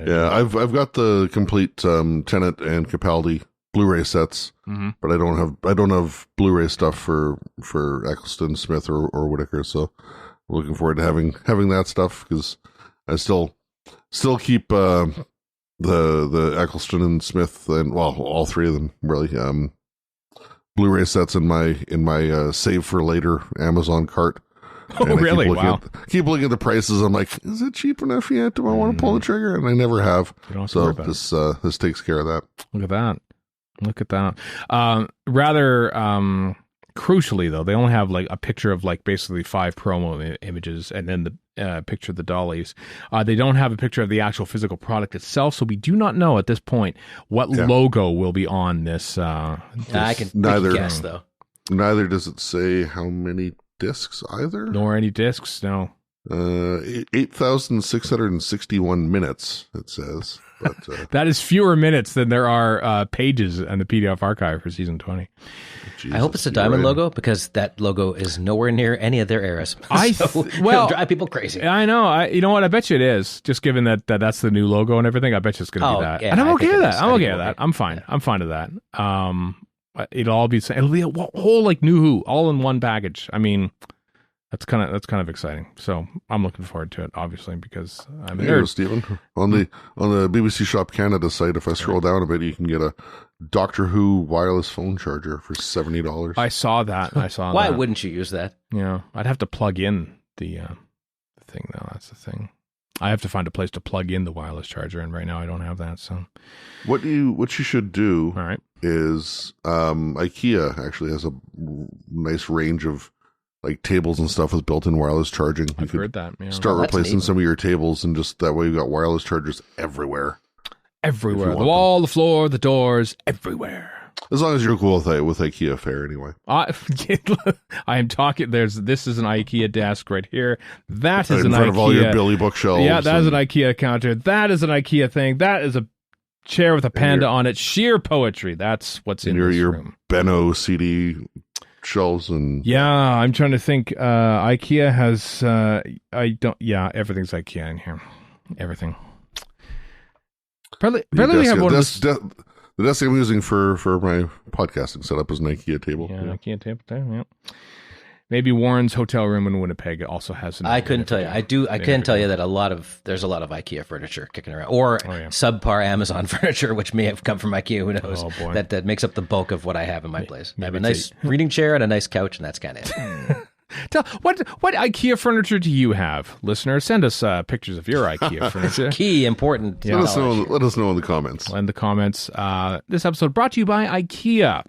Yeah, I've got the complete Tenet and Capaldi Blu-ray sets, but I don't have Blu-ray stuff for Eccleston, Smith, or Whittaker. So I'm looking forward to having that stuff, because I still keep the Eccleston and Smith, and all three of them really, Blu-ray sets in my save for later Amazon cart. Oh, really? Wow. Keep looking at the prices. I'm like, is it cheap enough yet? Do I want to pull the trigger? And I never have. So this takes care of that. Look at that. Rather crucially, though, they only have like a picture of like basically 5 promo images, and then the picture of the dollies. They don't have a picture of the actual physical product itself, so we do not know at this point what logo will be on this. I can guess, though. Neither does it say how many discs either. Nor any discs, no. 8,661 minutes, it says. But, that is fewer minutes than there are pages in the PDF archive for season 20. Jesus, I hope it's a diamond logo, because that logo is nowhere near any of their eras. It'll drive people crazy. I know. You know what? I bet you it is. Just given that's the new logo and everything, I bet you it's going to be that. Yeah, and I'm okay with that. I'm okay with that. I'm fine. I'm fine with that. it'll all be a whole like new Who all in one package. I mean, that's kind of exciting. So I'm looking forward to it, obviously, because I'm a nerd. Stephen, on the BBC Shop Canada site, if I scroll down a bit, you can get a Doctor Who wireless phone charger for $70. I saw that. Why wouldn't you use that? Yeah, I'd have to plug in the thing though. That's the thing. I have to find a place to plug in the wireless charger, and right now I don't have that. So, what you should do, all right, is IKEA actually has a nice range of like tables and stuff with built-in wireless charging. I've heard that. Yeah. Start replacing some of your tables, and just that way you've got wireless chargers everywhere. Everywhere, the wall, the floor, the doors, everywhere. As long as you're cool with IKEA fare, anyway. I am talking. This is an IKEA desk right here. That is in an front IKEA of all your Billy bookshelves. Yeah, that is an IKEA counter. That is an IKEA thing. That is a chair with a panda on it. Sheer poetry. That's what's in this room. Benno CD shelves and I'm trying to think. IKEA has. Everything's IKEA in here. Everything. Probably we have one of the desk I'm using for my podcasting setup is an IKEA table. Yeah, an IKEA table there, yeah. Maybe Warren's hotel room in Winnipeg also has an I couldn't tell you. I can tell you that there's a lot of IKEA furniture kicking around. Or subpar Amazon furniture, which may have come from IKEA, who knows. Oh, boy. That makes up the bulk of what I have in my place. I have a nice reading chair and a nice couch, and that's kind of it. What IKEA furniture do you have, listener? Send us pictures of your IKEA furniture. Key, important. Let us know in the comments. In the comments. This episode brought to you by IKEA.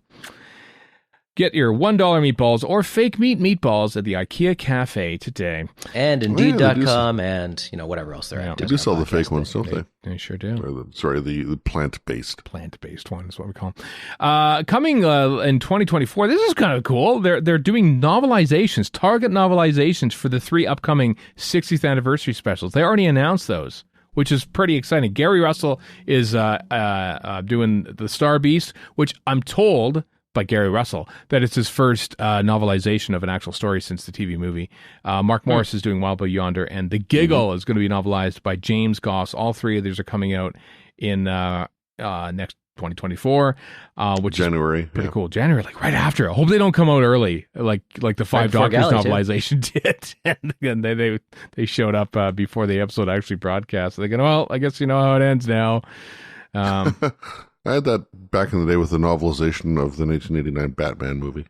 Get your $1 meatballs or fake meat meatballs at the IKEA Cafe today. And Indeed.com and whatever else they're at. They do sell the fake ones, don't they? They sure do. The plant-based. Plant-based one is what we call them. Coming in 2024, this is kind of cool. They're doing novelizations, Target novelizations for the 3 upcoming 60th anniversary specials. They already announced those, which is pretty exciting. Gary Russell is doing The Star Beast, which I'm told by Gary Russell that it's his first novelization of an actual story since the TV movie. Mark Morris is doing Wild Bill Yonder, and The Giggle is going to be novelized by James Goss. All 3 of these are coming out in next 2024, which January. Is pretty cool. January, like right after. I hope they don't come out early, like the Five Doctors novelization did. And again, they showed up before the episode actually broadcast. They're going, well, I guess you know how it ends now. I had that back in the day with the novelization of the 1989 Batman movie.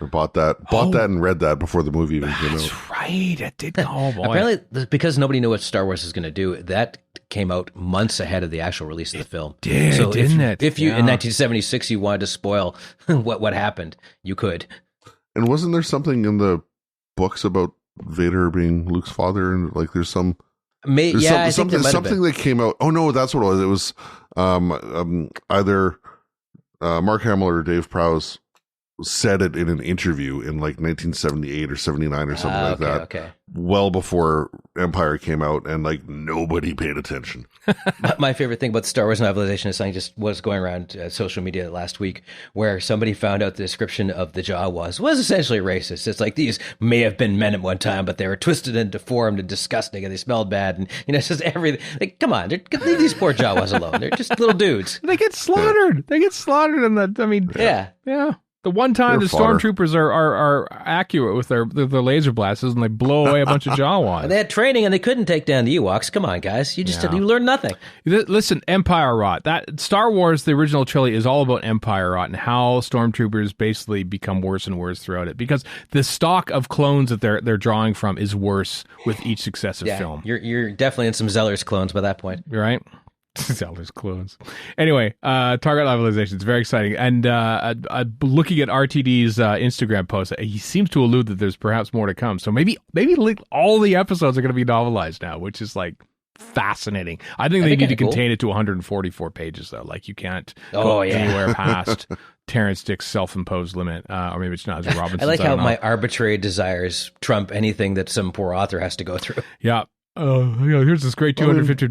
I bought that and read that before the movie even came out. That's right. It did. Oh, boy. Apparently, because nobody knew what Star Wars was going to do, that came out months ahead of the actual release of the film. Did, so didn't it? If you, in 1976, you wanted to spoil what happened, you could. And wasn't there something in the books about Vader being Luke's father? And like there's some... I think something that came out. Oh no, that's what it was. It was either Mark Hamill or Dave Prowse said it in an interview in like 1978 or 79 or something like that. Okay. Well before Empire came out, and like nobody paid attention. My favorite thing about the Star Wars novelization is something just was going around social media last week, where somebody found out the description of the Jawas was essentially racist. It's like these may have been men at one time, but they were twisted and deformed and disgusting, and they smelled bad, and it's just everything. Like, come on, leave these poor Jawas alone. They're just little dudes. They get slaughtered. They get slaughtered in the. I mean, yeah. The one time the stormtroopers are accurate with their laser blasters and they blow away a bunch of Jawas. They had training and they couldn't take down the Ewoks. Come on, guys. You learned nothing. Listen, Empire rot. That Star Wars, the original trilogy, is all about Empire rot and how stormtroopers basically become worse and worse throughout it, because the stock of clones that they're drawing from is worse with each successive film. You're definitely in some Zellers clones by that point. You're right. Zelda's clones. Anyway, Target novelization is very exciting. And looking at RTD's Instagram post, he seems to allude that there's perhaps more to come. So maybe like all the episodes are going to be novelized now, which is like fascinating. I think they need to contain it to 144 pages though. Like you can't go anywhere past Terrence Dick's self-imposed limit, or maybe it's not as Robinson. I like how my arbitrary desires trump anything that some poor author has to go through. Yeah. Here's this great 250.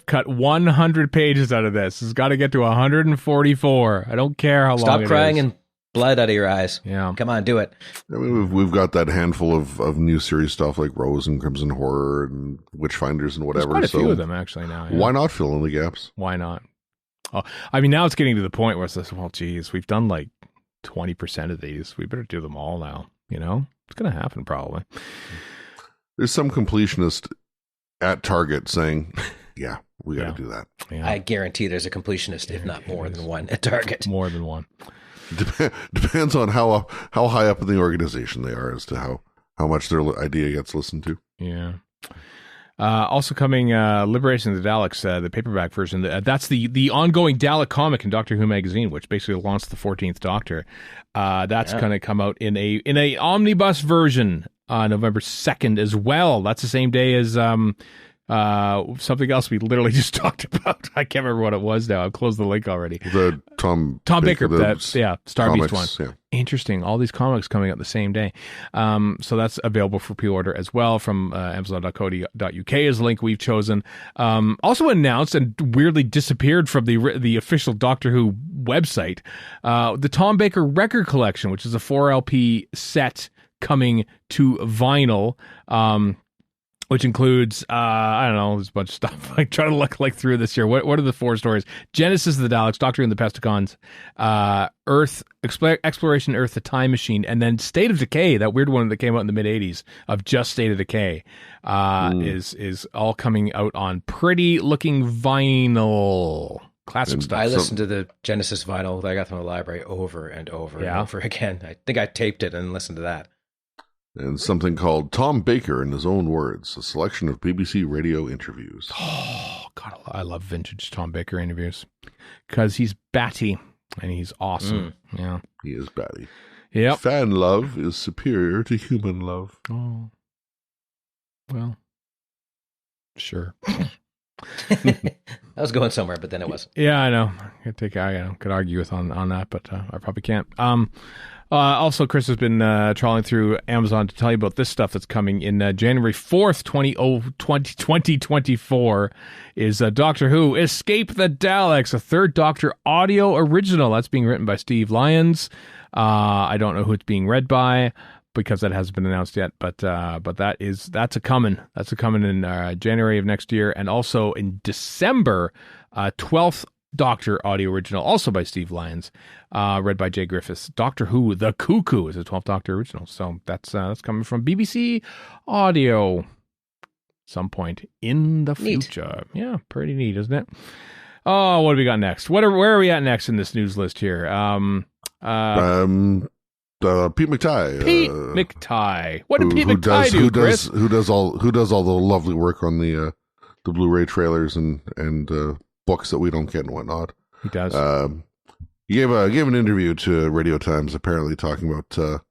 Cut 100 pages out of this. It's got to get to 144. I don't care how long. Stop crying and blood out of your eyes. Yeah, come on, do it. I mean, we've got that handful of new series stuff like Rose and Crimson Horror and Witchfinders and whatever. There's quite a few of them actually now. Yeah. Why not fill in the gaps? Why not? Oh, I mean, now it's getting to the point where it's this. Well, geez, we've done like 20% of these. We better do them all now. You know, it's going to happen probably. There's some completionist at Target saying, yeah, we got to do that. Yeah. I guarantee there's a completionist, if not more than one at Target. More than one. Depends on how high up in the organization they are as to how much their idea gets listened to. Yeah. Also coming, Liberation of the Daleks, the paperback version. That's the ongoing Dalek comic in Doctor Who magazine, which basically launched the 14th Doctor. That's going to come out in a omnibus version on November 2nd as well. That's the same day as something else we literally just talked about. I can't remember what it was now. I've closed the link already. The Tom Baker, Star Beast one. Yeah. Interesting. All these comics coming out the same day. So that's available for pre-order as well from Amazon.co.uk is the link we've chosen. Also announced and weirdly disappeared from the official Doctor Who website, the Tom Baker record collection, which is a 4LP set coming to vinyl. Which includes, I don't know, there's a bunch of stuff. I try to look through this here. What are the 4 stories? Genesis of the Daleks, Doctor and the Pesticons, Earth, Exploration Earth, The Time Machine, and then State of Decay, that weird one that came out in the mid-'80s of just State of Decay, is all coming out on pretty looking vinyl. Classic stuff. I listened to the Genesis vinyl that I got from the library over and over and over again. I think I taped it and listened to that. And something called Tom Baker in His Own Words, a selection of BBC radio interviews. Oh, God, I love vintage Tom Baker interviews because he's batty and he's awesome. Yeah, he is batty. Yep. Fan love is superior to human love. Oh, well, sure. I was going somewhere, but then it wasn't. Yeah, I know. I could argue with on that, but I probably can't. Also, Chris has been trawling through Amazon to tell you about this stuff that's coming in January 4th, 2024 is Doctor Who Escape the Daleks, a third Doctor audio original. That's being written by Steve Lyons. I don't know who it's being read by because that hasn't been announced yet, but that's a coming. That's a coming in January of next year, and also in December, 12th Doctor audio original, also by Steve Lyons, read by Jay Griffiths. Doctor Who: The Cuckoo is a 12th Doctor original, so that's coming from BBC Audio. Some point in the future. Neat. Yeah, pretty neat, isn't it? Oh, what do we got next? Where are we at next in this news list here? Pete McTighe. Pete McTighe. What did Pete McTighe do, Chris? Who does all the lovely work on the Blu-ray trailers and books that we don't get and whatnot. He does. He gave an interview to Radio Times, apparently talking about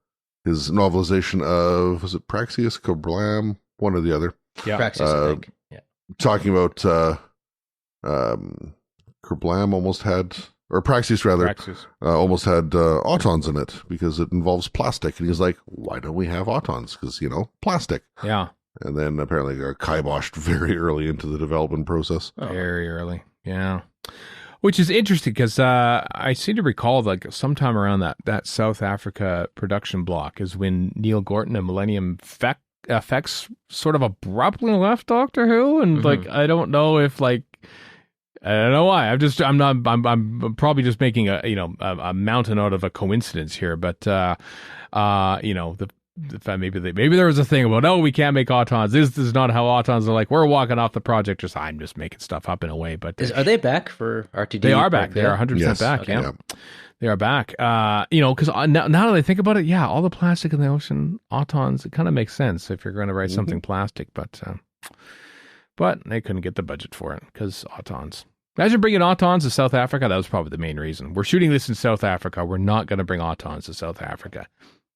his novelization of, was it Praxeus Kablam? One or the other. Yeah, Praxeus, I think. Yeah. Talking about Kablam almost had, or Praxeus rather, almost had autons in it because it involves plastic. And he's like, why don't we have autons? Because, plastic. Yeah. And then apparently got kiboshed very early into the development process. Oh. Very early. Yeah. Which is interesting because I seem to recall sometime around that South Africa production block is when Neil Gorton and Millennium FX sort of abruptly left Doctor Who. And I don't know if I don't know why. I'm probably just making a mountain out of a coincidence here. But, maybe there was a thing about, we can't make autons. This is not how autons are like. We're walking off the project. I'm just making stuff up in a way. But are they back for RTD? They are back. They are 100% back. Okay. Yeah, they are back. Because now that I think about it, all the plastic in the ocean, autons. It kind of makes sense if you're going to write something plastic. But they couldn't get the budget for it because autons. Imagine bringing autons to South Africa. That was probably the main reason. We're shooting this in South Africa. We're not going to bring autons to South Africa.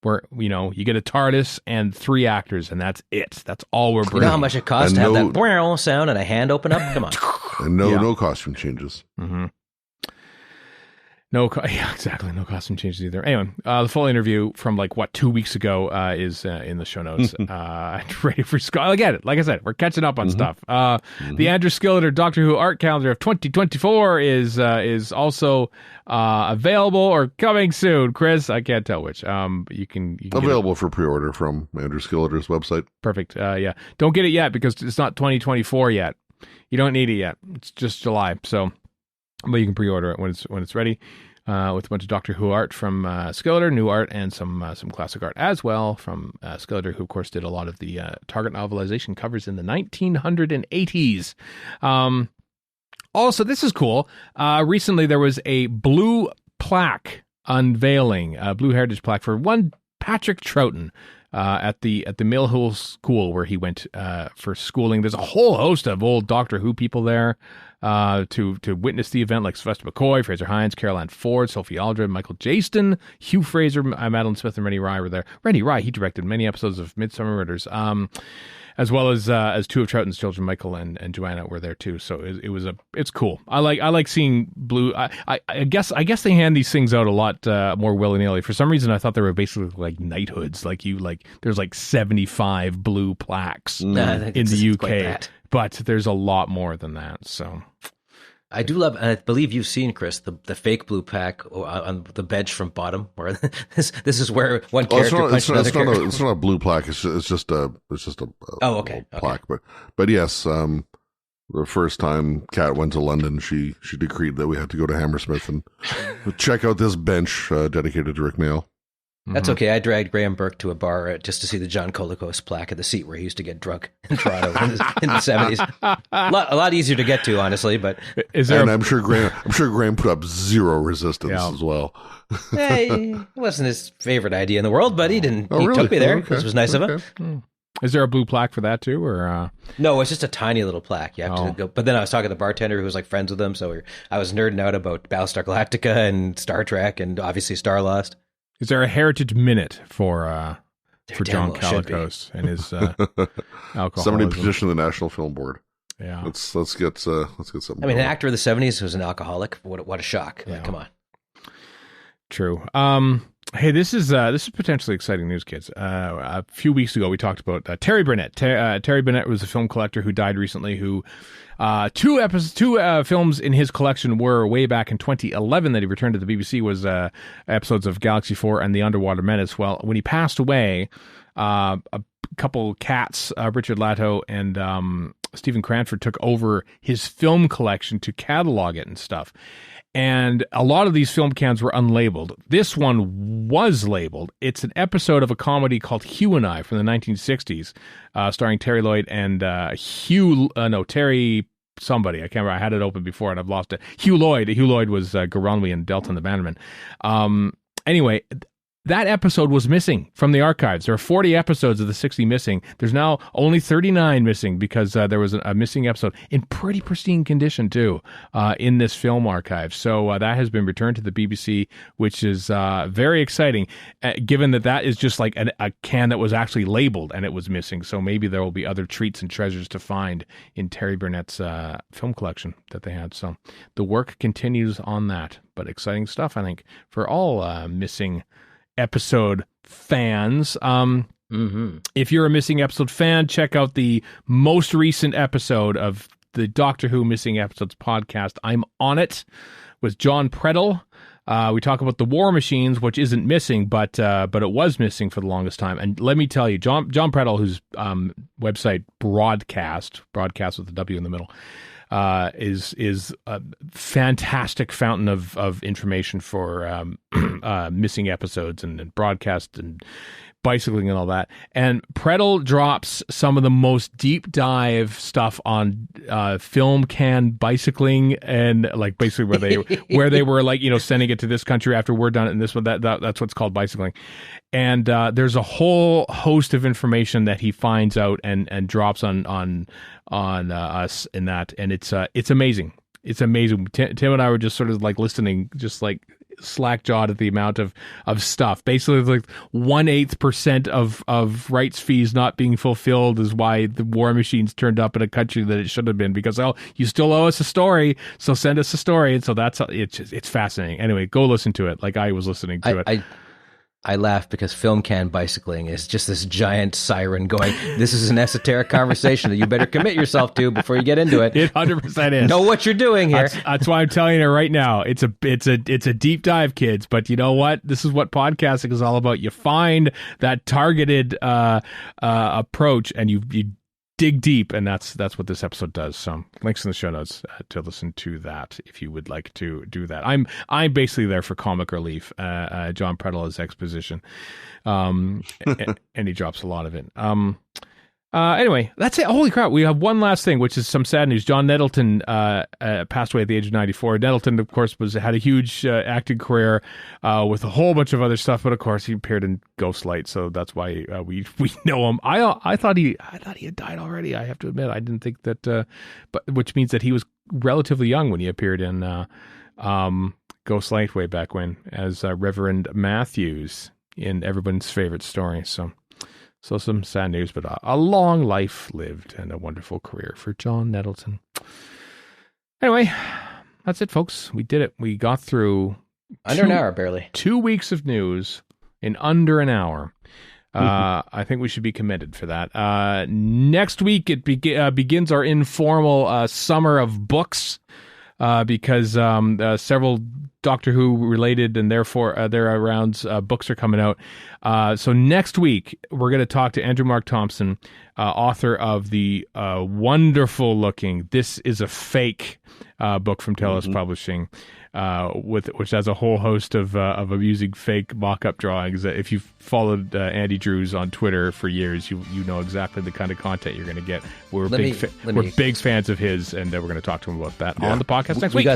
Where, you get a TARDIS and 3 actors, and that's it. That's all we're bringing. You know how much it costs to have that brow sound and a hand open up? Come on. And no costume changes. Mm-hmm. Exactly. No costume changes either. Anyway, the full interview from 2 weeks ago is in the show notes. Ready for Scott. Again, like I said, we're catching up on stuff. The Andrew Skilleter Doctor Who art calendar of 2024 is also available or coming soon. Chris, I can't tell which. You can available for pre-order from Andrew Skilleter's website. Perfect. Yeah. Don't get it yet because it's not 2024 yet. You don't need it yet. It's just July. So. But you can pre-order it when it's ready. with a bunch of Doctor Who art from Skeletor, new art, and some classic art as well from Skeletor, who of course did a lot of the Target novelization covers in the 1980s. Also, this is cool. Recently, there was a blue plaque unveiling, a blue heritage plaque for one Patrick Troughton. At the Mill Hill School where he went for schooling. There's a whole host of old Doctor Who people there to witness the event, like Sylvester McCoy, Fraser Hines, Caroline Ford, Sophie Aldred, Michael Jaston, Hugh Fraser, Madeline Smith, and Rennie Rye were there. Rennie Rye, he directed many episodes of Midsummer Murders, as well as two of Troughton's children, Michael and Joanna, were there too. So it's cool. I like seeing blue. I guess they hand these things out a lot more willy nilly. For some reason, I thought they were basically like knighthoods. There's like 75 blue plaques in the UK, but there's a lot more than that. So. I do love, and I believe you've seen, Chris, the fake blue pack on the bench from bottom, where this is where one character punched another character. It's not a blue plaque. It's just a plaque. But yes, the first time Kat went to London, she decreed that we had to go to Hammersmith and check out this bench dedicated to Rick Mayall. That's okay. I dragged Graham Burke to a bar just to see the John Colicos plaque at the seat where he used to get drunk in Toronto in the 70s. A lot easier to get to, honestly. But I'm sure Graham put up zero resistance as well. It wasn't his favorite idea in the world, but he didn't. He took me there. Okay. This was nice of him. Is there a blue plaque for that too, or? No, it's just a tiny little plaque. You have to go. But then I was talking to the bartender who was like friends with him, so I was nerding out about Battlestar Galactica and Star Trek and obviously Star Lost. Is there a heritage minute for John Colicos and his alcoholism? Somebody petition the National Film Board. Yeah, let's get something. I mean, an actor of the 70s who was an alcoholic. What a shock! Yeah. Like, come on. True. Hey, this is potentially exciting news, kids. A few weeks ago, we talked about Terry Burnett. Terry Burnett was a film collector who died recently. Who two films in his collection were way back in 2011 that he returned to the BBC was episodes of Galaxy 4 and The Underwater Menace. Well, when he passed away, a couple cats, Richard Latto and Stephen Cranford, took over his film collection to catalog it and stuff. And a lot of these film cans were unlabeled. This one was labeled. It's an episode of a comedy called Hugh and I from the 1960s, starring Terry Lloyd and Terry somebody. I can't remember. I had it open before and I've lost it. Hugh Lloyd. Hugh Lloyd was Goronwy and Delton the Bannerman. Anyway, that episode was missing from the archives. There are 40 episodes of the 60 missing. There's now only 39 missing because there was a missing episode in pretty pristine condition, too, in this film archive. So that has been returned to the BBC, which is very exciting, given that is just like a can that was actually labeled and it was missing. So maybe there will be other treats and treasures to find in Terry Burnett's film collection that they had. So the work continues on that. But exciting stuff, I think, for all missing episode fans. If you're a missing episode fan, check out the most recent episode of the Doctor Who Missing Episodes podcast. I'm on it with John Predel. We talk about the War Machines, which isn't missing, but it was missing for the longest time. And let me tell you, John Predel, whose website broadcast with the W in the middle, is a fantastic fountain of information for missing episodes and broadcast and bicycling and all that. And Predel drops some of the most deep dive stuff on film can bicycling and like basically where they were like, sending it to this country after we're done it and this one, that's what's called bicycling. And there's a whole host of information that he finds out and drops on us in that, and it's amazing. It's amazing. Tim and I were just sort of like listening, just like slack-jawed at the amount of stuff. Basically, like 1/8% of rights fees not being fulfilled is why the War Machines turned up in a country that it should have been, because you still owe us a story, so send us a story. And so it's fascinating. Anyway, go listen to it. Like I was listening to it. I laugh because film can bicycling is just this giant siren going, this is an esoteric conversation that you better commit yourself to before you get into it. It 100% is. Know what you're doing here. That's why I'm telling you right now. It's a deep dive, kids. But you know what? This is what podcasting is all about. You find that targeted approach, and you dig deep, and that's what this episode does. So links in the show notes to listen to that if you would like to do that. I'm basically there for comic relief. John Predel exposition, and he drops a lot of it. Anyway, that's it. Holy crap. We have one last thing, which is some sad news. John Nettleton passed away at the age of 94. Nettleton, of course, had a huge acting career with a whole bunch of other stuff, but of course he appeared in Ghostlight, so that's why we know him. I thought he had died already. I have to admit, I didn't think that, but which means that he was relatively young when he appeared in Ghostlight way back when as Reverend Matthews in everyone's favorite story. So some sad news, but a long life lived and a wonderful career for John Nettleton. Anyway, that's it, folks. We did it. We got through under an hour, barely 2 weeks of news in under an hour. I think we should be commended for that. Next week, it begins our informal summer of books because several Doctor Who related and therefore therearounds books are coming out. So next week, we're going to talk to Andrew Mark Thompson, author of the wonderful looking This Is a Fake book from Telos Publishing, which has a whole host of amusing fake mock-up drawings. If you've followed Andy Drews on Twitter for years, you know exactly the kind of content you're going to get. We're big fans of his, and we're going to talk to him about that on the podcast next week.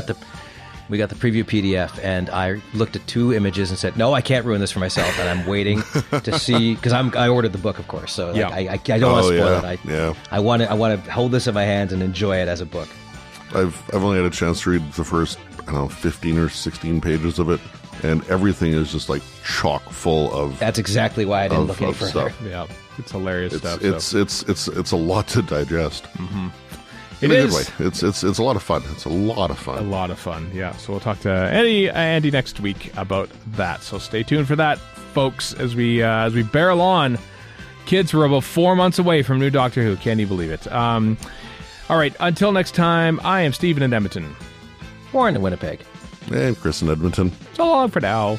We got the preview PDF, and I looked at 2 images and said, "No, I can't ruin this for myself." And I'm waiting to see because I ordered the book, of course. So I don't want to spoil it. I want to hold this in my hands and enjoy it as a book. I've only had a chance to read the first 15 or 16 pages of it, and everything is just like chock full of. That's exactly why I didn't look any further. Yeah, it's hilarious stuff. It's a lot to digest. Mm-hmm. In a good way. It's a lot of fun. It's a lot of fun. A lot of fun, yeah. So we'll talk to Andy next week about that. So stay tuned for that, folks, as we barrel on. Kids, we're about 4 months away from new Doctor Who. Can't you believe it? All right, until next time, I am Stephen in Edmonton. Warren in Winnipeg. And Chris in Edmonton. So long for now.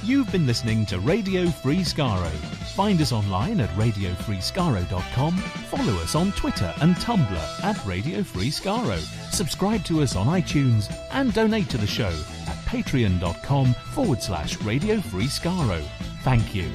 You've been listening to Radio Free Skaro. Find us online at radiofreeskaro.com. Follow us on Twitter and Tumblr at Radio Free Skaro. Subscribe to us on iTunes and donate to the show at patreon.com/Radio Free Skaro. Thank you.